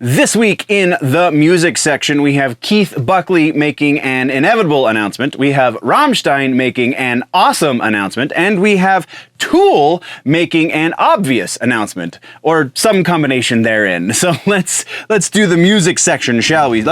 This week in the music section, we have Keith Buckley making an inevitable announcement, we have Rammstein making an awesome announcement, and we have Tool making an obvious announcement, or some combination therein. So let's do the music section, shall we?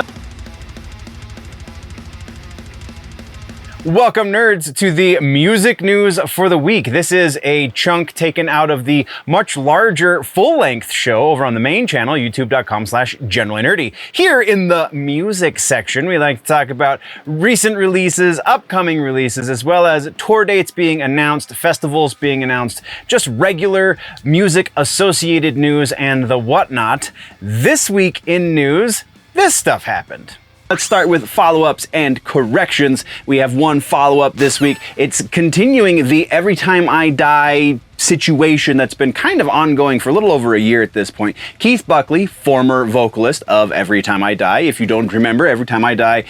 Welcome, nerds, to the music news for the week. This is a chunk taken out of the much larger full-length show over on the main channel, youtube.com/generallynerdy. Here in the music section, we like to talk about recent releases, upcoming releases, as well as tour dates being announced, festivals being announced, just regular music-associated news and the whatnot. This week in news, this stuff happened. Let's start with follow-ups and corrections. We have one follow-up this week. It's continuing the Every Time I Die situation that's been kind of ongoing for a little over a year at this point. Keith Buckley, former vocalist of Every Time I Die, if you don't remember, Every Time I Die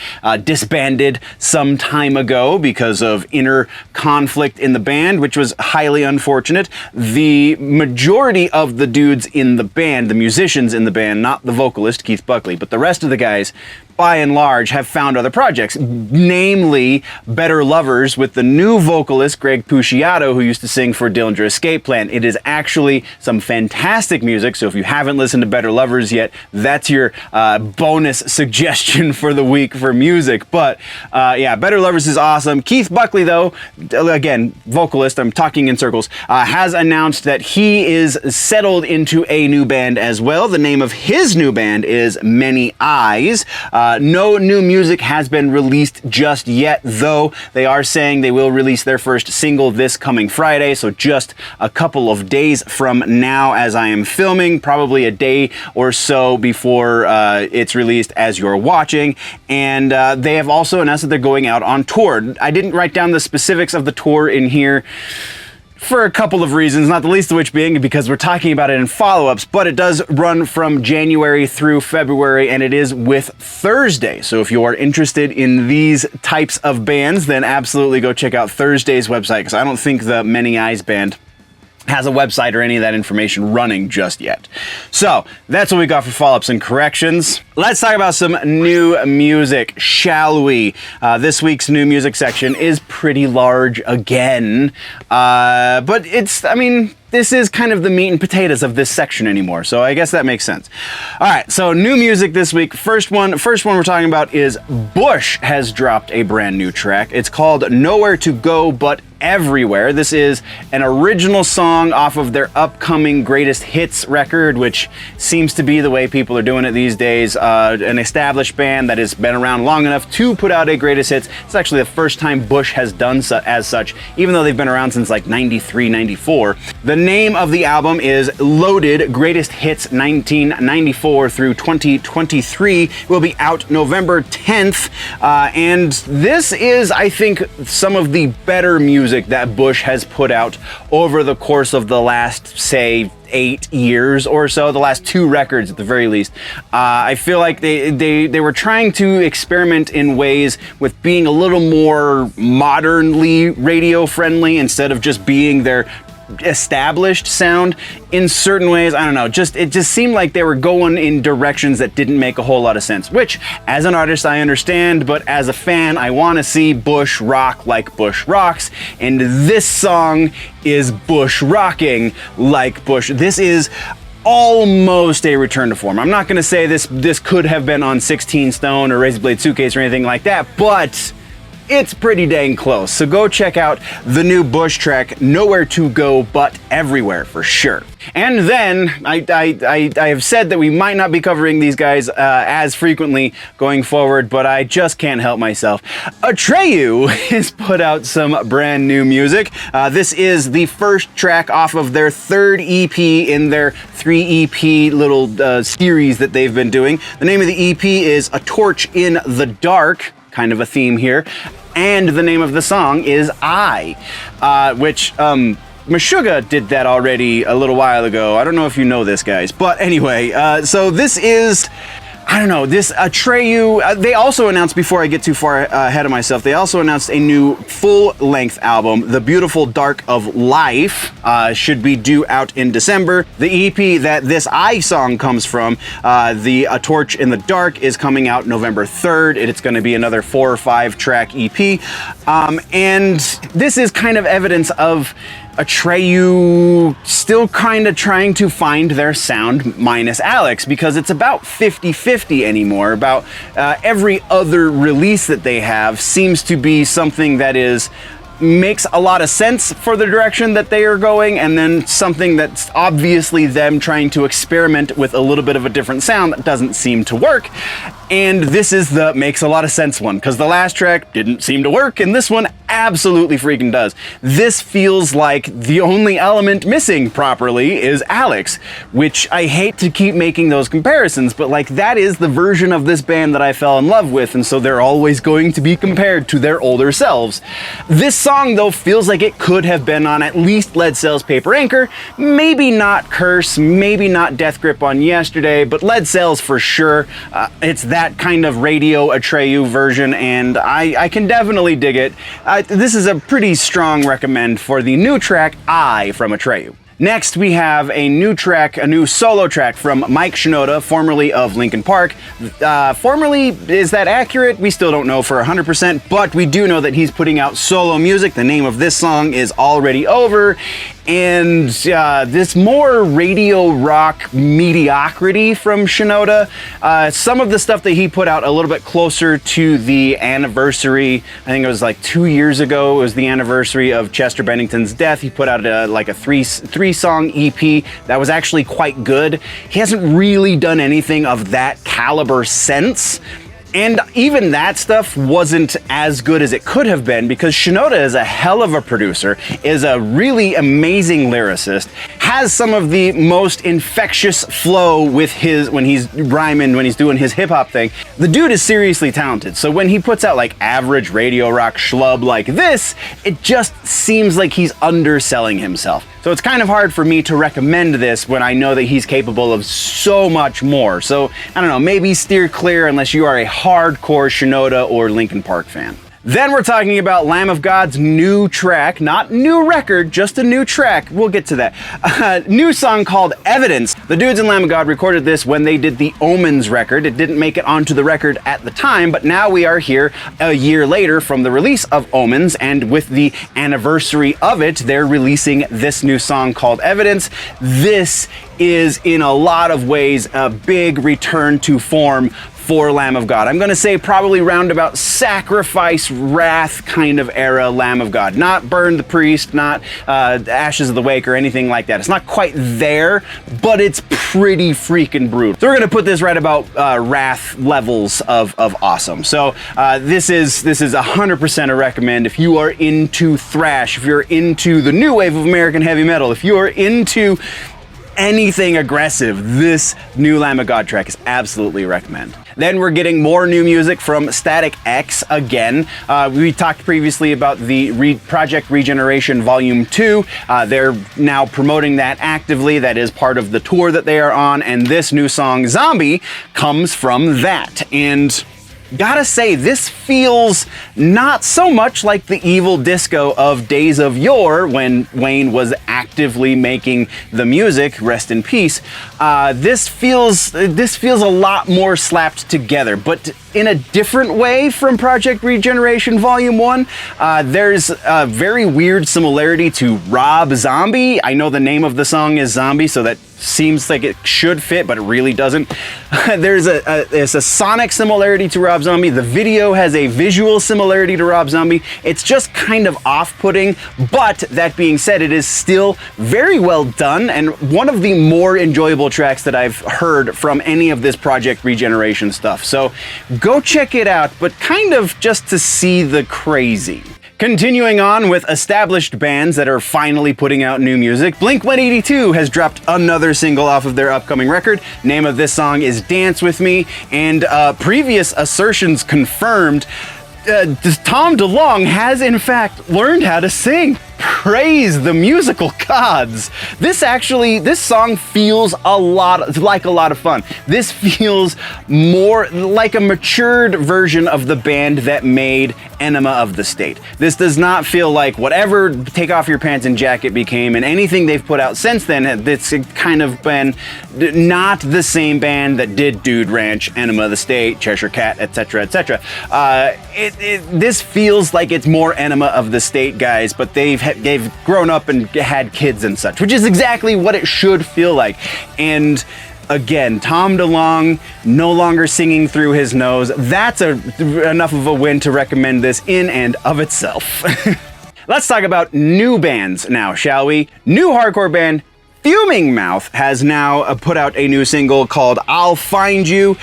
disbanded some time ago because of inner conflict in the band, which was highly unfortunate. The majority of the dudes in the band, the musicians in the band, not the vocalist, Keith Buckley, but the rest of the guys, by and large, have found other projects, namely Better Lovers with the new vocalist, Greg Puciato, who used to sing for Dillinger Escape Plan. It is actually some fantastic music, so if you haven't listened to Better Lovers yet, that's your bonus suggestion for the week for music. But yeah, Better Lovers is awesome. Keith Buckley, though, again, vocalist, I'm talking in circles, has announced that he is settled into a new band as well. The name of his new band is Many Eyes. No new music has been released just yet, though they are saying they will release their first single this coming Friday, so just a couple of days from now as I am filming, probably a day or so before it's released as you're watching. And they have also announced that they're going out on tour. I didn't write down the specifics of the tour in here for a couple of reasons, not the least of which being because we're talking about it in follow-ups, but it does run from January through February, and it is with Thursday. So if you are interested in these types of bands, then absolutely go check out Thursday's website, because I don't think the Many Eyes band has a website or any of that information running just yet. So that's what we got for follow-ups and corrections. Let's talk about some new music, shall we? This week's new music section is pretty large again, but it's, I mean, this is kind of the meat and potatoes of this section anymore, so I guess that makes sense. All right, so new music this week. First one we're talking about is Bush has dropped a brand new track. It's called Nowhere to Go But Everywhere. This is an original song off of their upcoming Greatest Hits record, which seems to be the way people are doing it these days. An established band that has been around long enough to put out a Greatest Hits. It's actually the first time Bush has done so, as such, even though they've been around since like 93, 94. The name of the album is Loaded Greatest Hits 1994 through 2023. It will be out November 10th. And this is, I think, some of the better music that Bush has put out over the course of the last, say, 8 years or so, the last 2 records at the very least. I feel like they were trying to experiment in ways with being a little more modernly radio friendly instead of just being their established sound in certain ways. I don't know, it just seemed like they were going in directions that didn't make a whole lot of sense, which as an artist I understand, but as a fan I want to see Bush rock like Bush rocks, and this song is Bush rocking like Bush. This is almost a return to form. I'm not going to say this could have been on 16 Stone or Razor Blade Suitcase or anything like that, but it's pretty dang close. So go check out the new Bush track, Nowhere to Go But Everywhere, for sure. And then I have said that we might not be covering these guys as frequently going forward, but I just can't help myself. Atreyu has put out some brand new music. This is the first track off of their 3rd EP in their 3 EP little series that they've been doing. The name of the EP is A Torch in the Dark, kind of a theme here, and the name of the song is I, which Meshuggah did that already a little while ago. I don't know if you know this, guys, but anyway, so this is, I don't know, this Atreyu, they also announced, before I get too far ahead of myself, they also announced a new full-length album. The Beautiful Dark of Life should be due out in December. The EP that this I song comes from, A Torch in the Dark, is coming out November 3rd. It's going to be another 4 or 5 track EP. And this is kind of evidence of Atreyu still kind of trying to find their sound minus Alex, because it's about 50-50 anymore. About every other release that they have seems to be something that makes a lot of sense for the direction that they are going, and then something that's obviously them trying to experiment with a little bit of a different sound that doesn't seem to work. And this is the makes a lot of sense one, because the last track didn't seem to work, and this one absolutely freaking does. This feels like the only element missing properly is Alex, which I hate to keep making those comparisons, but like that is the version of this band that I fell in love with, and so they're always going to be compared to their older selves. This song, though, feels like it could have been on at least Lead Sails Paper Anchor, maybe not Curse, maybe not Death Grip on Yesterday, but Lead Sails for sure. It's that kind of radio Atreyu version, and I can definitely dig it. This is a pretty strong recommend for the new track, I, from Atreyu. Next, we have a new track, a new solo track from Mike Shinoda, formerly of Linkin Park. Formerly, is that accurate? We still don't know for 100%, but we do know that he's putting out solo music. The name of this song is Already Over, and this more radio rock mediocrity from Shinoda. Some of the stuff that he put out a little bit closer to the anniversary, I think it was like 2 years ago, it was the anniversary of Chester Bennington's death. He put out like a three-song EP that was actually quite good. He hasn't really done anything of that caliber since. And even that stuff wasn't as good as it could have been, because Shinoda is a hell of a producer, is a really amazing lyricist, has some of the most infectious flow with when he's rhyming, when he's doing his hip hop thing. The dude is seriously talented. So when he puts out like average radio rock schlub like this, it just seems like he's underselling himself. So it's kind of hard for me to recommend this when I know that he's capable of so much more. So I don't know, maybe steer clear unless you are a hardcore Shinoda or Linkin Park fan. Then we're talking about Lamb of God's new track, not new record, just a new track. We'll get to that. New song called Evidence. The dudes in Lamb of God recorded this when they did the Omens record. It didn't make it onto the record at the time, but now we are here a year later from the release of Omens, and with the anniversary of it, they're releasing this new song called Evidence. This is in a lot of ways a big return to form for Lamb of God. I'm going to say probably roundabout Sacrifice, Wrath kind of era Lamb of God. Not Burn the Priest, not Ashes of the Wake or anything like that. It's not quite there, but it's pretty freaking brutal. So we're going to put this right about Wrath levels of awesome. So this is 100% a recommend if you are into thrash, if you're into the new wave of American heavy metal, if you are into anything aggressive, this new Lamb of God track is absolutely a recommend. Then we're getting more new music from Static X again. We talked previously about the Project Regeneration Volume 2. They're now promoting that actively. That is part of the tour that they are on, and this new song, Zombie, comes from that. And gotta say, this feels not so much like the evil disco of days of yore when Wayne was actively making the music, rest in peace. This feels a lot more slapped together, but in a different way from Project Regeneration Volume 1. There's a very weird similarity to Rob Zombie. I know the name of the song is Zombie, so that seems like it should fit, but it really doesn't. There's a sonic similarity to Rob Zombie. The video has a visual similarity to Rob Zombie. It's just kind of off-putting, but that being said, it is still very well done and one of the more enjoyable tracks that I've heard from any of this Project Regeneration stuff. So go check it out, but kind of just to see the crazy. Continuing on with established bands that are finally putting out new music, Blink-182 has dropped another single off of their upcoming record. Name of this song is Dance With Me, and previous assertions confirmed, Tom DeLonge has in fact learned how to sing. Praise the musical gods. This song feels a lot of fun. This feels more like a matured version of the band that made Enema of the State. This does not feel like whatever Take Off Your Pants and Jacket became, and anything they've put out since then, it's kind of been not the same band that did Dude Ranch, Enema of the State, Cheshire Cat, etc., etc. This feels like it's more Enema of the State guys, but they've grown up and had kids and such, which is exactly what it should feel like. And again, Tom DeLonge no longer singing through his nose. That's enough of a win to recommend this in and of itself. Let's talk about new bands now, shall we? New hardcore band Fuming Mouth has now put out a new single called I'll Find You.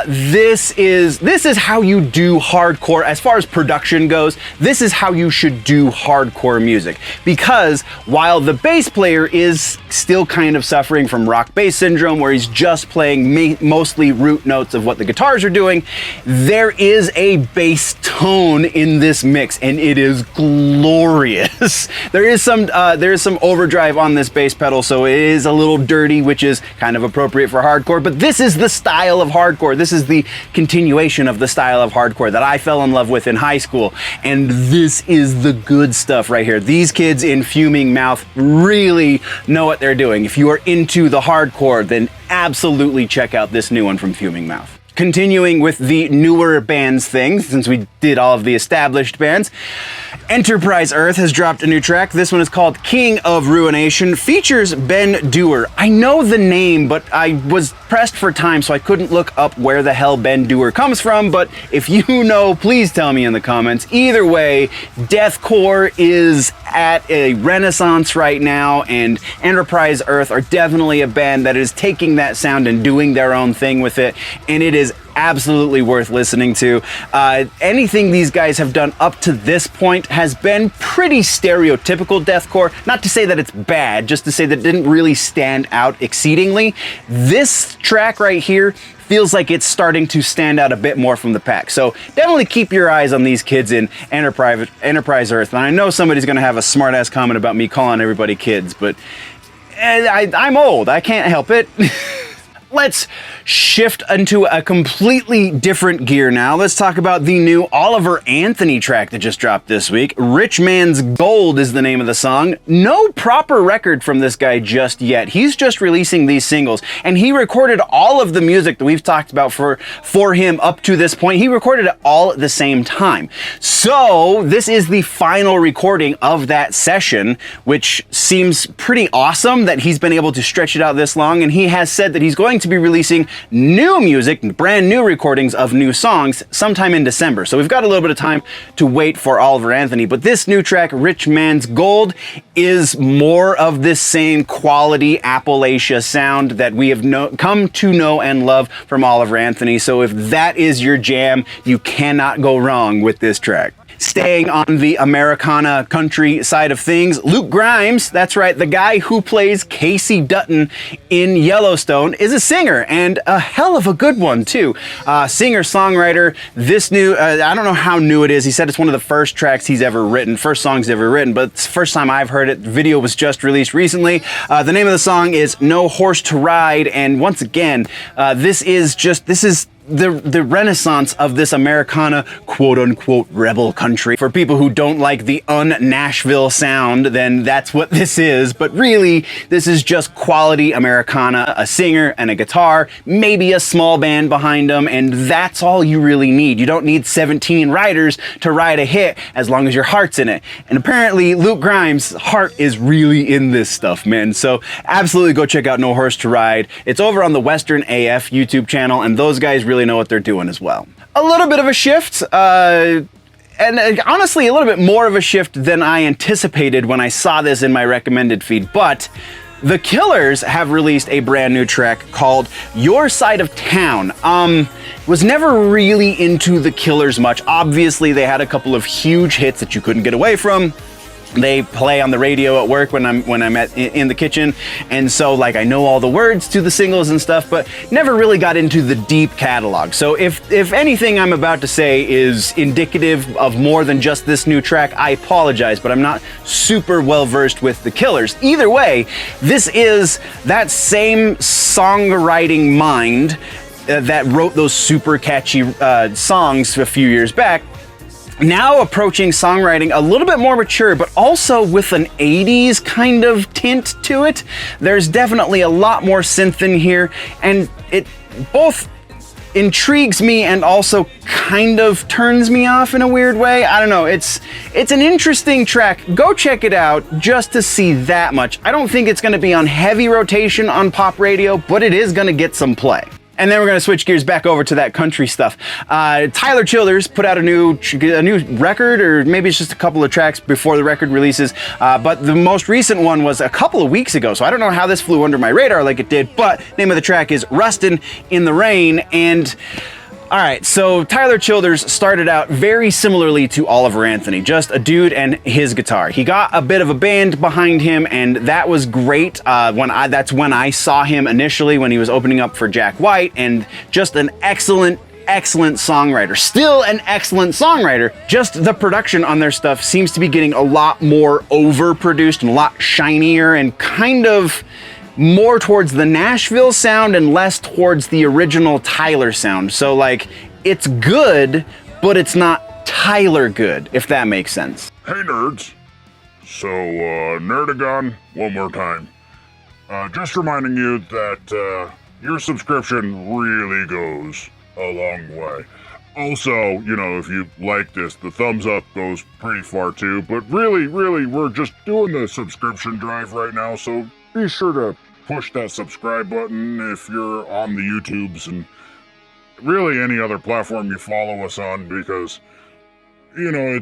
This is how you do hardcore as far as production goes. This is how you should do hardcore music, because while the bass player is still kind of suffering from rock bass syndrome, where he's just playing mostly root notes of what the guitars are doing, there is a bass tone in this mix, and it is glorious. There is some overdrive on this bass pedal, so it is a little dirty, which is kind of appropriate for hardcore, but this is the style of hardcore. This is the continuation of the style of hardcore that I fell in love with in high school, and this is the good stuff right here. These kids in Fuming Mouth really know what they're doing. If you are into the hardcore, then absolutely check out this new one from Fuming Mouth. Continuing with the newer bands thing, since we did all of the established bands, Enterprise Earth has dropped a new track. This one is called King of Ruination, features Ben Dewar. I know the name, but I was pressed for time, so I couldn't look up where the hell Ben Dewar comes from, but if you know, please tell me in the comments. Either way, deathcore is at a renaissance right now, and Enterprise Earth are definitely a band that is taking that sound and doing their own thing with it, and it is absolutely worth listening to. Anything these guys have done up to this point has been pretty stereotypical deathcore. Not to say that it's bad, just to say that it didn't really stand out exceedingly. This track right here feels like it's starting to stand out a bit more from the pack. So definitely keep your eyes on these kids in Enterprise Earth. And I know somebody's gonna have a smart ass comment about me calling everybody kids, but I'm old, I can't help it. Let's shift into a completely different gear now. Let's talk about the new Oliver Anthony track that just dropped this week. Rich Man's Gold is the name of the song. No proper record from this guy just yet. He's just releasing these singles, and he recorded all of the music that we've talked about for him up to this point. He recorded it all at the same time. So this is the final recording of that session, which seems pretty awesome that he's been able to stretch it out this long, and he has said that he's going to be releasing new music, brand new recordings of new songs sometime in December. So we've got a little bit of time to wait for Oliver Anthony, but this new track, Rich Man's Gold, is more of this same quality Appalachia sound that we have come to know and love from Oliver Anthony. So if that is your jam, you cannot go wrong with this track. Staying on the Americana country side of things, Luke Grimes, that's right, the guy who plays Casey Dutton in Yellowstone, is a singer, and a hell of a good one too. Singer-songwriter, this new, I don't know how new it is. He said it's one of the first tracks he's ever written, first songs he's ever written, but it's the first time I've heard it. The video was just released recently. The name of the song is No Horse to Ride, and once again, this is the renaissance of this Americana quote-unquote rebel country. For people who don't like the un-Nashville sound, then that's what this is, but really this is just quality Americana, a singer and a guitar, maybe a small band behind them, and that's all you really need. You don't need 17 writers to write a hit as long as your heart's in it. And apparently Luke Grimes' heart is really in this stuff, man. So absolutely go check out No Horse to Ride. It's over on the Western AF YouTube channel, and those guys really know what they're doing as well. A little bit of a shift, and honestly a little bit more of a shift than I anticipated when I saw this in my recommended feed, but The Killers have released a brand new track called Your Side of Town. Was never really into The Killers much. Obviously they had a couple of huge hits that you couldn't get away from. They play on the radio at work when I'm in the kitchen, and so like I know all the words to the singles and stuff, but never really got into the deep catalog. So if anything I'm about to say is indicative of more than just this new track, I apologize, but I'm not super well versed with the Killers. Either way, this is that same songwriting mind that wrote those super catchy songs a few years back, now approaching songwriting a little bit more mature, but also with an 80s kind of tint to it. There's definitely a lot more synth in here, and it both intrigues me and also kind of turns me off in a weird way. I don't know, it's an interesting track. Go check it out just to see that much. I don't think it's gonna be on heavy rotation on pop radio, but it is gonna get some play. And then we're gonna switch gears back over to that country stuff. Tyler Childers put out a new record, or maybe it's just a couple of tracks before the record releases. But the most recent one was a couple of weeks ago, so I don't know how this flew under my radar like it did. But name of the track is "Rustin' in the Rain," and all right, so Tyler Childers started out very similarly to Oliver Anthony, just a dude and his guitar. He got a bit of a band behind him, and that was great. That's when I saw him initially, when he was opening up for Jack White, and just an excellent songwriter. Still an excellent songwriter. Just the production on their stuff seems to be getting a lot more overproduced and a lot shinier and kind of more towards the Nashville sound and less towards the original Tyler sound. So like, it's good, but it's not Tyler good, if that makes sense. Hey nerds. So, Nerdagon, one more time. Just reminding you that your subscription really goes a long way. Also, you know, if you like this, the thumbs up goes pretty far too, but really, we're just doing the subscription drive right now, so be sure to push that subscribe button if you're on the YouTubes and really any other platform you follow us on, because, you know,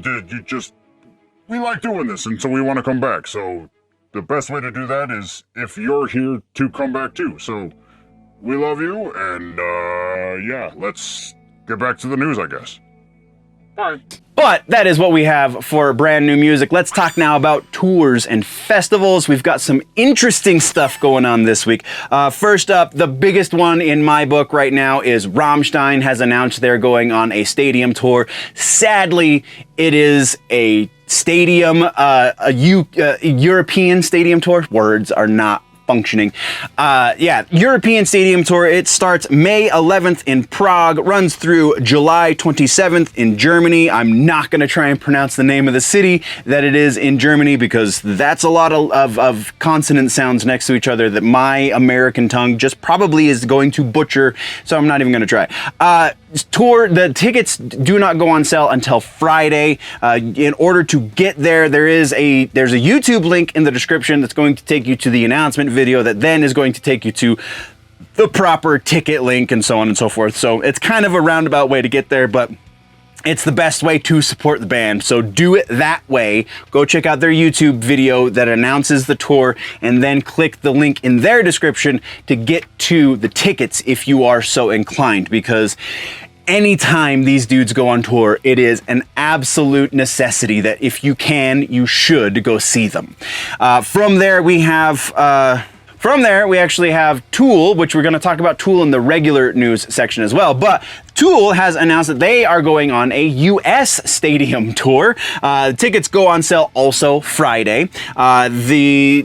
we like doing this, and so we want to come back. So the best way to do that is if you're here to come back too. So we love you, and yeah, let's get back to the news, I guess. Bye. But that is what we have for brand new music. Let's talk now about tours and festivals. We've got some interesting stuff going on this week. First up, the biggest one in my book right now is Rammstein has announced they're going on a stadium tour. Sadly, it is a stadium, European stadium tour. Words are not functioning. Yeah, European Stadium Tour. It starts May 11th in Prague, runs through July 27th in Germany. I'm not going to try and pronounce the name of the city that it is in Germany, because that's a lot of consonant sounds next to each other that my American tongue just probably is going to butcher, so I'm not even going to try. The tickets do not go on sale until Friday. In order to get there, there's a YouTube link in the description that's going to take you to the announcement video that then is going to take you to the proper ticket link and so on and so forth. So it's kind of a roundabout way to get there, but it's the best way to support the band. So do it that way. Go check out their YouTube video that announces the tour, and then click the link in their description to get to the tickets if you are so inclined, because anytime these dudes go on tour, it is an absolute necessity that if you can, you should go see them. From there, we actually have Tool, which we're going to talk about Tool in the regular news section as well. But Tool has announced that they are going on a U.S. stadium tour. Tickets go on sale also Friday. The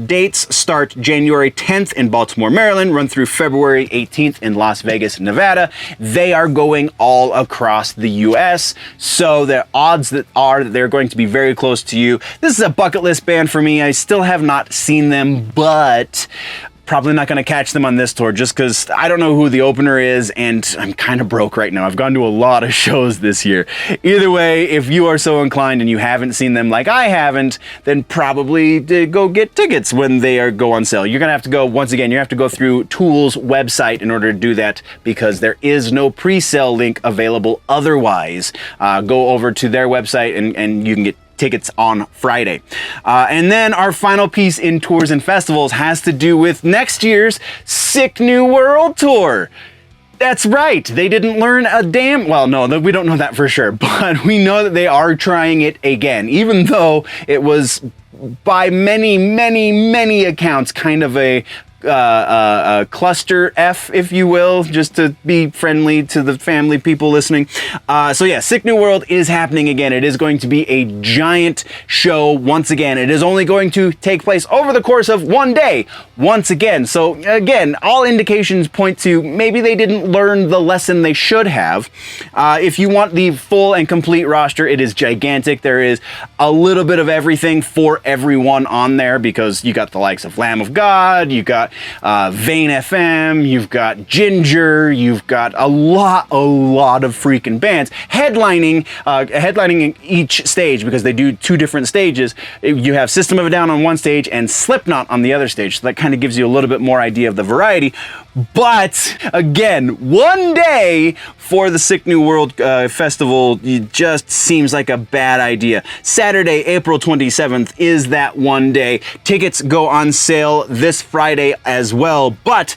dates start January 10th in Baltimore, Maryland, run through February 18th in Las Vegas, Nevada. They are going all across the U.S., so the odds are that they're going to be very close to you. This is a bucket list band for me. I still have not seen them, but probably not going to catch them on this tour just because I don't know who the opener is, and I'm kind of broke right now. I've gone to a lot of shows this year. Either way, if you are so inclined and you haven't seen them like I haven't, then probably go get tickets when they go on sale. You're going to have to go, once again, you have to go through Tool's website in order to do that, because there is no pre-sale link available otherwise. Go over to their website and you can get tickets on Friday. And then our final piece in tours and festivals has to do with next year's Sick New World Tour. That's right. They didn't learn a damn... Well, no, we don't know that for sure, but we know that they are trying it again, even though it was, by many accounts, kind of a cluster F, if you will, just to be friendly to the family people listening. So yeah, Sick New World is happening again. It is going to be a giant show once again. It is only going to take place over the course of one day once again. So again, all indications point to maybe they didn't learn the lesson they should have. If you want the full and complete roster, it is gigantic. There is a little bit of everything for everyone on there, because you got the likes of Lamb of God, you got Vane FM, you've got Ginger, you've got a lot of freaking bands headlining each stage, because they do two different stages. You have System of a Down on one stage and Slipknot on the other stage, so that kind of gives you a little bit more idea of the variety. But again, one day for the Sick New World Festival, it just seems like a bad idea. Saturday, April 27th is that one day. Tickets go on sale this Friday as well, but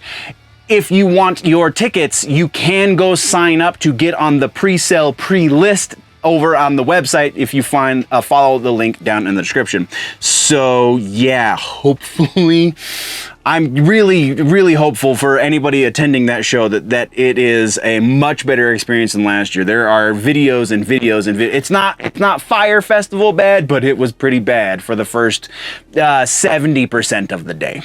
if you want your tickets, you can go sign up to get on the pre-sale pre-list over on the website if you follow the link down in the description. So yeah, hopefully, I'm really hopeful for anybody attending that show that it is a much better experience than last year. There are videos and videos and it's not Fire Festival bad, but it was pretty bad for the first 70% of the day.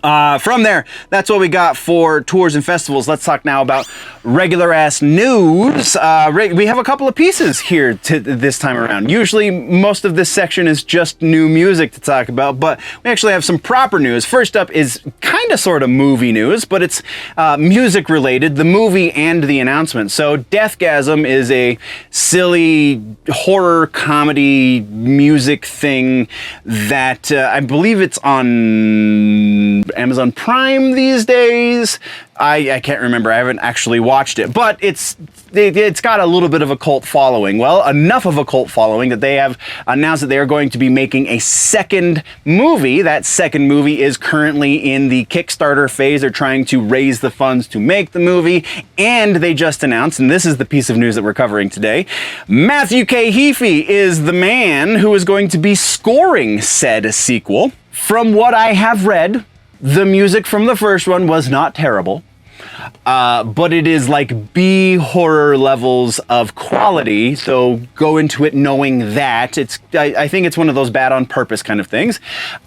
From there, that's what we got for tours and festivals. Let's talk now about regular ass news. We have a couple of pieces here this time around. Usually most of this section is just new music to talk about, but we actually have some proper news. First up is kind of sort of movie news, but it's music related, the movie and the announcement. So Deathgasm is a silly horror comedy music thing that I believe it's on Amazon Prime these days. I can't remember. I haven't actually watched it, but it's got a little bit of a cult following. Well, enough of a cult following that they have announced that they are going to be making a second movie. That second movie is currently in the Kickstarter phase. They're trying to raise the funds to make the movie, and they just announced, and this is the piece of news that we're covering today, Matthew K. Heafy is the man who is going to be scoring said sequel. From what I have read, the music from the first one was not terrible. But it is like B horror levels of quality, so go into it knowing that. I think it's one of those bad on purpose kind of things.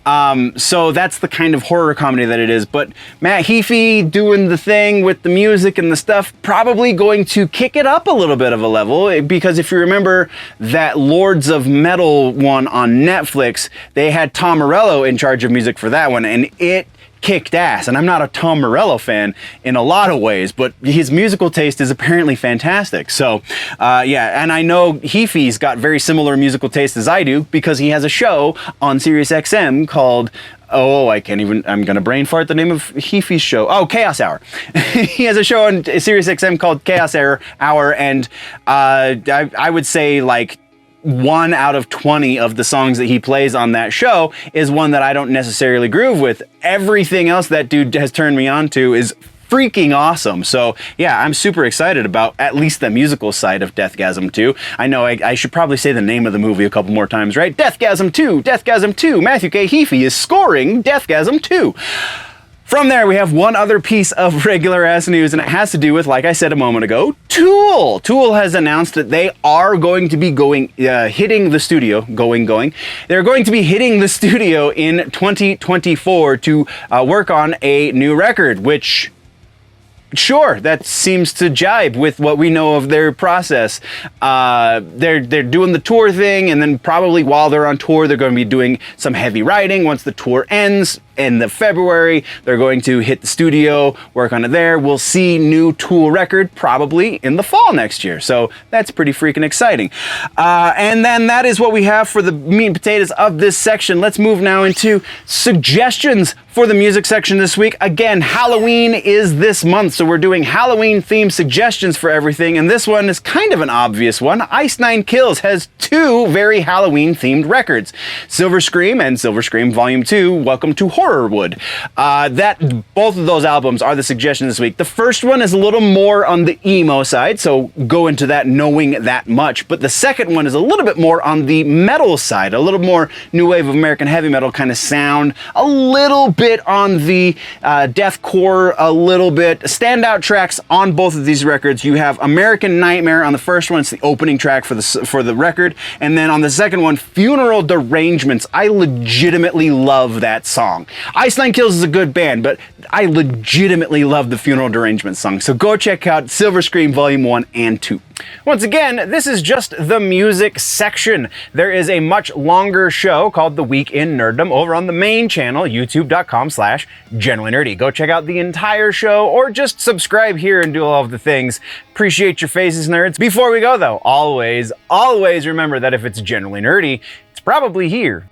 So that's the kind of horror comedy that it is. But Matt Heafy doing the thing with the music and the stuff, probably going to kick it up a little bit of a level, because if you remember that Lords of Metal one on Netflix, they had Tom Morello in charge of music for that one, and it kicked ass. And I'm not a Tom Morello fan in a lot of ways, but his musical taste is apparently fantastic. So yeah, and I know Heafy's got very similar musical taste as I do, because he has a show on Sirius XM called, I'm gonna brain fart the name of Heafy's show. Oh, Chaos Hour. He has a show on Sirius XM called Chaos Hour, and I would say like 1 out of 20 of the songs that he plays on that show is one that I don't necessarily groove with. Everything else that dude has turned me on to is freaking awesome. So yeah, I'm super excited about at least the musical side of Deathgasm 2. I know I should probably say the name of the movie a couple more times, right? Deathgasm 2, Deathgasm 2. Matthew K. Heafy is scoring Deathgasm 2. From there, we have one other piece of regular ass news, and it has to do with, like I said a moment ago, Tool. Tool has announced that they are going to be hitting the studio. They're going to be hitting the studio in 2024 to work on a new record, which, sure, that seems to jibe with what we know of their process. They're doing the tour thing, and then probably while they're on tour, they're going to be doing some heavy writing. Once the tour ends in the February, they're going to hit the studio, work on it there. We'll see new Tool record probably in the fall next year. So that's pretty freaking exciting. And then that is what we have for the meat and potatoes of this section. Let's move now into suggestions for the music section this week. Again, Halloween is this month, so we're doing Halloween themed suggestions for everything. And this one is kind of an obvious one. Ice Nine Kills has two very Halloween themed records, Silver Scream and Silver Scream Volume 2, Welcome to Horror horror would. Both of those albums are the suggestion this week. The first one is a little more on the emo side, so go into that knowing that much. But the second one is a little bit more on the metal side, a little more new wave of American heavy metal kind of sound, a little bit on the deathcore, a little bit. Standout tracks on both of these records. You have American Nightmare on the first one. It's the opening track for the record. And then on the second one, Funeral Derangements. I legitimately love that song. Iceland Kills is a good band, but I legitimately love the Funeral Derangements song. So go check out Silver Scream Volume 1 and 2. Once again, this is just the music section. There is a much longer show called The Week in Nerddom over on the main channel, youtube.com/generallynerdy. Go check out the entire show or just subscribe here and do all of the things. Appreciate your faces, nerds. Before we go though, always remember that if it's generally nerdy, it's probably here.